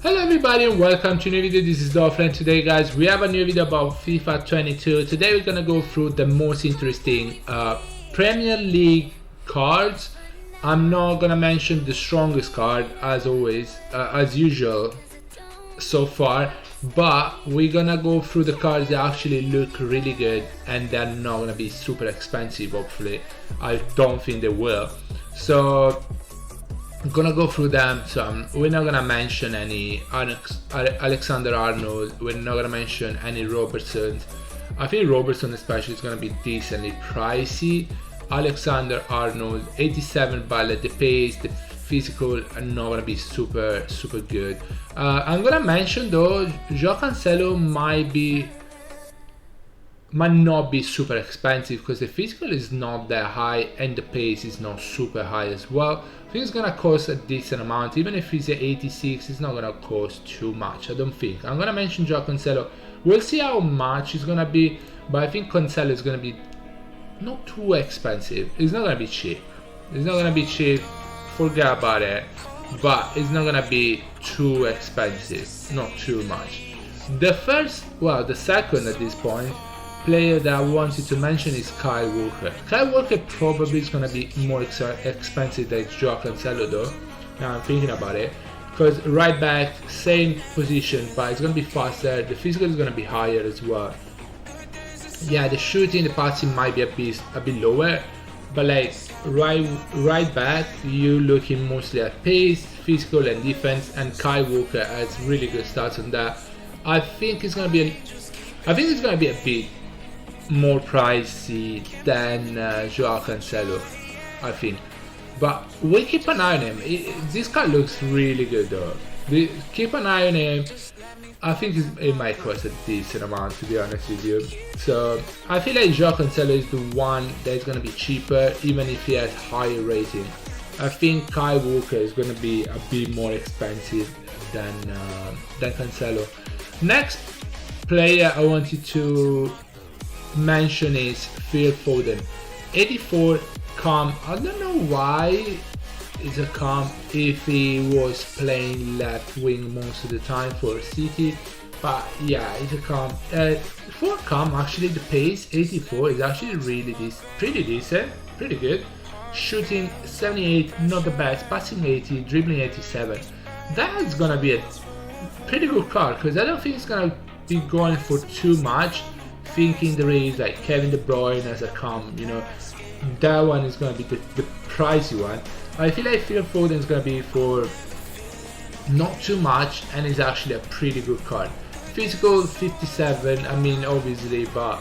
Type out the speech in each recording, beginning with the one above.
Hello everybody and welcome to a new video. This is Dolphin. Today guys we have a new video about FIFA 22. Today we're gonna go through the most interesting Premier League cards. I'm not gonna mention the strongest card as always, as usual so far, but we're gonna go through the cards that actually look really good and they're not gonna be super expensive. Hopefully, I don't think they will. So I'm gonna go through them. So we're not gonna mention any Alexander-Arnold, we're not gonna mention any Robertson. I think Robertson especially is gonna be decently pricey. Alexander-Arnold 87 ballot, the pace, the physical are not gonna be super good. I'm gonna mention though, João Cancelo might not be super expensive because the physical is not that high and the pace is not super high as well. I think it's gonna cost a decent amount. Even if he's at 86, it's not gonna cost too much, I don't think. I'm gonna mention João Cancelo. We'll see how much it's gonna be, but I think Cancelo is gonna be not too expensive. It's not gonna be cheap. It's not gonna be cheap, forget about it, but it's not gonna be too expensive, not too much. The second at this point player that I wanted to mention is Kyle Walker. Kyle Walker probably is going to be more expensive than João Cancelo though, now I'm thinking about it, because right back, same position, but it's going to be faster, the physical is going to be higher as well. Yeah, the shooting, the passing might be a bit lower, but like right back, you're looking mostly at pace, physical and defense, and Kyle Walker has really good stats on that. I think it's going to be a bit more pricey than João Cancelo, I think, but we keep an eye on him. This card looks really good though. Keep an eye on him. I think it might cost a decent amount, to be honest with you. So I feel like João Cancelo is the one that is going to be cheaper, even if he has higher rating. I think Kyle Walker is going to be a bit more expensive than Cancelo. Next player I wanted to mention is Phil Foden, 84 calm. I don't know why it's a calm if he was playing left wing most of the time for City, but yeah, it's a calm. For calm, actually the pace 84 is actually pretty decent, pretty good. Shooting 78, not the best. Passing 80, dribbling 87. That's gonna be a pretty good card because I don't think it's gonna be going for too much. Thinking there is like Kevin De Bruyne as a calm, you know, that one is gonna be the pricey one. I feel like Phil Foden is gonna be for not too much and is actually a pretty good card. Physical 57, I mean obviously, but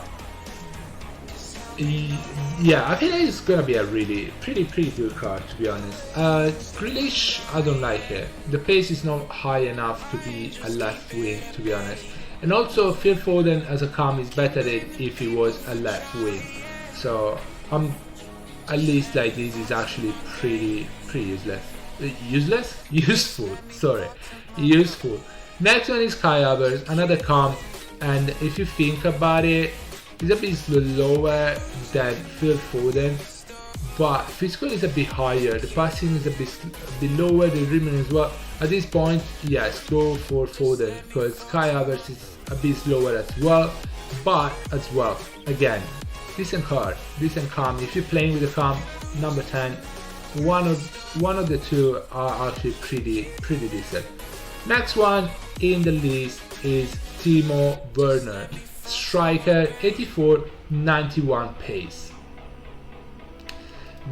yeah, I feel like it's gonna be a really pretty good card, to be honest. Grealish, I don't like it. The pace is not high enough to be a left wing, to be honest. And also Phil Foden as a cam is better than if he was a left wing. So at least like this is actually pretty useful. Next one is Kai Havertz, another cam, and if you think about it, he's a bit lower than Phil Foden, but physical is a bit higher, the passing is a bit lower, the dribbling as well. At this point, yes, go for Foden because Kai Havertz is a bit slower as well, but as well, again, decent card, decent calm. If you're playing with the calm number 10, one of the two are actually pretty decent. Next one in the list is Timo Burner, striker, 84, 91 pace.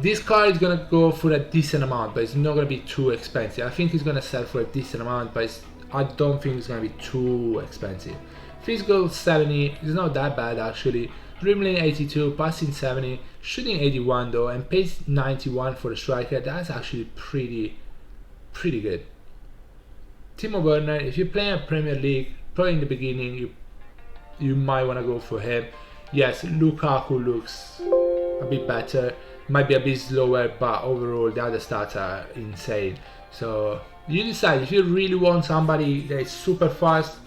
This card is gonna go for a decent amount, but it's not gonna be too expensive. I think it's gonna sell for a decent amount, but I don't think it's gonna be too expensive. Physical 70 is not that bad actually. Dribbling 82, passing 70, shooting 81 though, and pace 91 for the striker. That's actually pretty good. Timo Burner, if you're playing a Premier League, probably in the beginning you might want to go for him. Yes, Lukaku looks a bit better, might be a bit slower, but overall the other stats are insane. So you decide if you really want somebody that is super fast,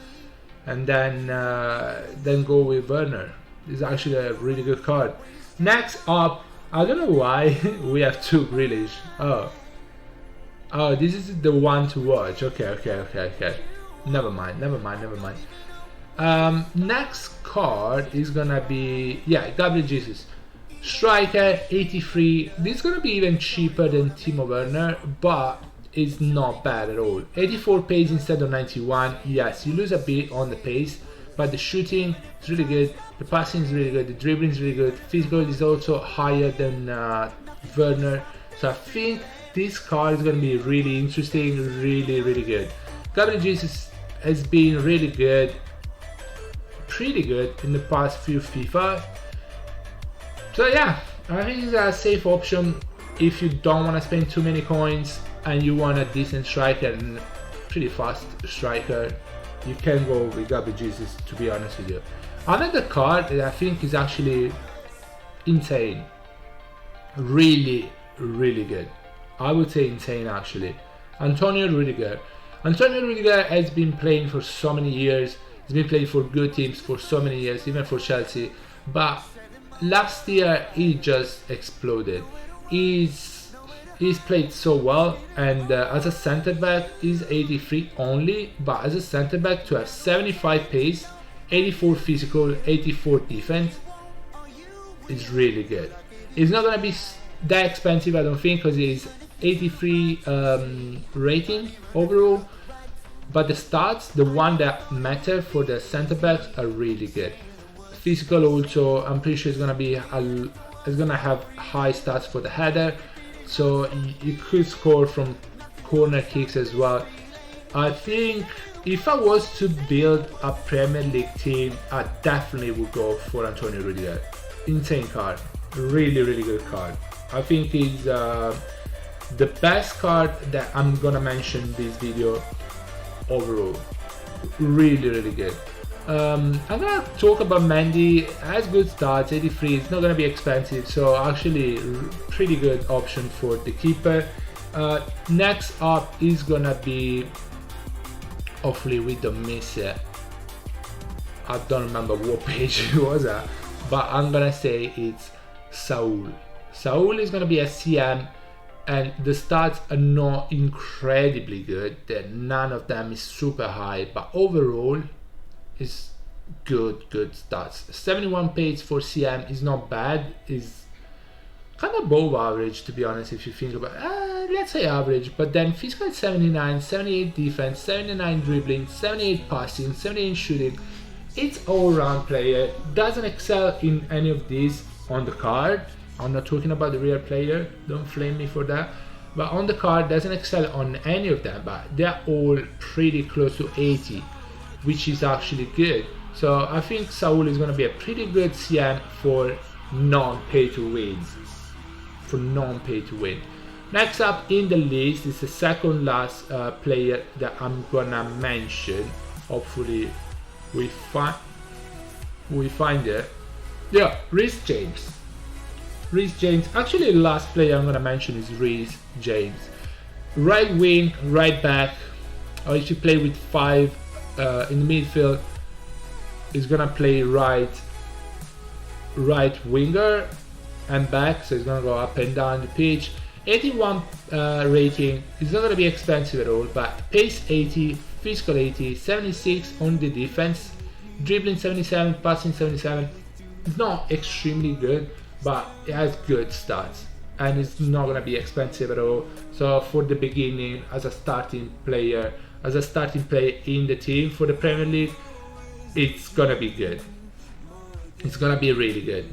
and then go with Werner. It's actually a really good card. Next up, I don't know why we have two Grealish. Oh, this is the one to watch. Okay. never mind. Next card is gonna be, yeah, Gabriel Jesus. Striker, 83. This is gonna be even cheaper than Timo Burner, but it's not bad at all. 84 pace instead of 91. Yes, you lose a bit on the pace, but the shooting is really good, the passing is really good, the dribbling is really good, physical is also higher than Werner. So I think this card is going to be really interesting, really good. Gabriel Jesus has been really good, pretty good in the past few FIFA. So yeah, I think it's a safe option if you don't want to spend too many coins and you want a decent striker and pretty fast striker. You can go with Gabriel Jesus, to be honest with you. Another card that I think is actually insane, really good. I would say insane actually. Antonio Rudiger. Antonio Rudiger has been playing for so many years. He's been playing for good teams for so many years, even for Chelsea. But last year he just exploded. He's played so well, and as a centre back he's 83 only, but as a centre back to have 75 pace, 84 physical, 84 defense is really good. It's not gonna be that expensive, I don't think, because he's 83 rating overall, but the stats, the one that matter for the centre backs, are really good. Physical also, I'm pretty sure it's gonna have high stats for the header, so you could score from corner kicks as well. I think if I was to build a Premier League team, I definitely would go for Antonio Rudiger. Insane card, really good card. I think he's the best card that I'm gonna mention in this video overall. Really good. I'm gonna talk about Mendy. Has good stats, 83. It's not gonna be expensive, so actually pretty good option for the keeper. Next up is gonna be, hopefully we don't miss it, I don't remember what page it was at, but I'm gonna say it's Saul. Saul is gonna be a CM, and the stats are not incredibly good. None of them is super high, but overall is good stats. 71 pace for CM is not bad, is kind of above average, to be honest, if you think about let's say average. But then physical 79, 78 defense, 79 dribbling, 78 passing, 78 shooting. It's all-round player, doesn't excel in any of these on the card. I'm not talking about the real player, don't flame me for that, but on the card doesn't excel on any of them, but they're all pretty close to 80, which is actually good. So I think Saul is going to be a pretty good CM for non-pay to win. Next up in the list is the second last player that I'm gonna mention. Hopefully we find it. Yeah, Rhys James. Actually the last player I'm gonna mention is Rhys James. Right wing, right back, or if you play with 5 in the midfield, is gonna play right winger and back, so it's gonna go up and down the pitch. 81 rating, it's not gonna be expensive at all, but pace 80, physical 80, 76 on the defense, dribbling 77, passing 77. It's not extremely good, but it has good stats, and it's not gonna be expensive at all. So for the beginning, as a starting player in the team for the Premier League, it's gonna be good. It's gonna be really good.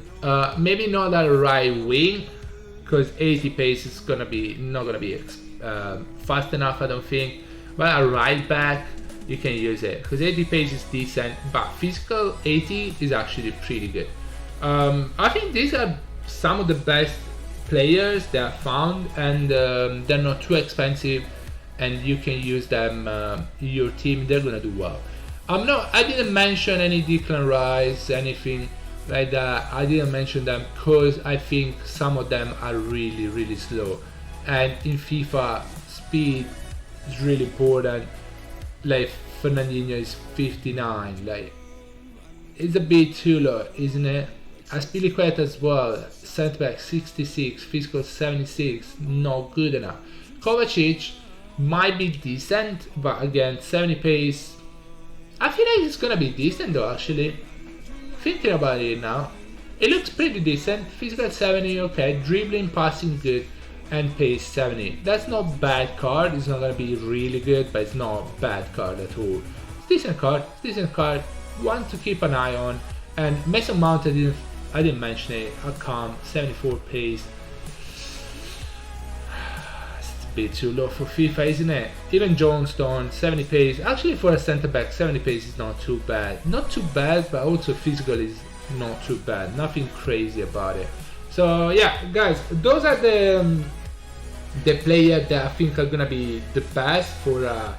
Maybe not a right wing, because 80 pace is not gonna be fast enough, I don't think. But a right back, you can use it, because 80 pace is decent, but physical 80 is actually pretty good. I think these are some of the best players that I found, and they're not too expensive, and you can use them in your team. They're gonna do well. I didn't mention any Declan Rice, anything like that. I didn't mention them because I think some of them are really slow, and in FIFA speed is really important. Like Fernandinho is 59, like it's a bit too low, isn't it? Azpilicueta as well, centre back 66, physical 76, not good enough. Kovacic might be decent, but again 70 pace, I feel like it's gonna be decent though, actually. Thinking about it now, it looks pretty decent. Physical 70, okay. Dribbling, passing good, and pace 70. That's not bad card. It's not gonna be really good, but it's not a bad card at all. It's decent card. It's decent card. One to keep an eye on. And Mason Mount, I didn't mention it. Akam, 74 pace. It's a bit too low for FIFA, isn't it? Even Johnstone, 70 pace. Actually, for a centre back, 70 pace is not too bad. Not too bad, but also physical is not too bad. Nothing crazy about it. So yeah, guys, those are the players that I think are gonna be the best for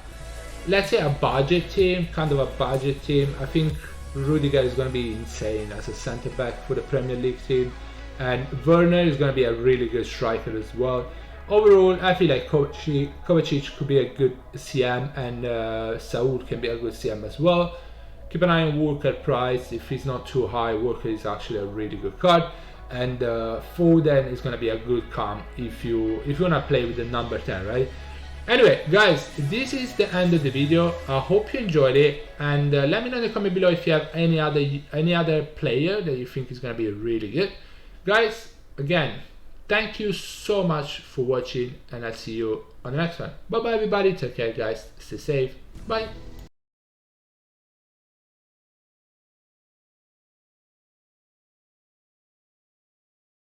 let's say a budget team, kind of a budget team. I think Rudiger is gonna be insane as a centre back for the Premier League team, and Burner is gonna be a really good striker as well. Overall, I feel like Kovacic could be a good CM, and Saul can be a good CM as well. Keep an eye on Walker price. If he's not too high, Walker is actually a really good card. And Foden is gonna be a good comp if you wanna play with the number 10, right? Anyway, guys, this is the end of the video. I hope you enjoyed it, and let me know in the comment below if you have any other player that you think is gonna be really good. Guys, again, thank you so much for watching, and I'll see you on the next one. Bye bye everybody, take care guys, stay safe, bye.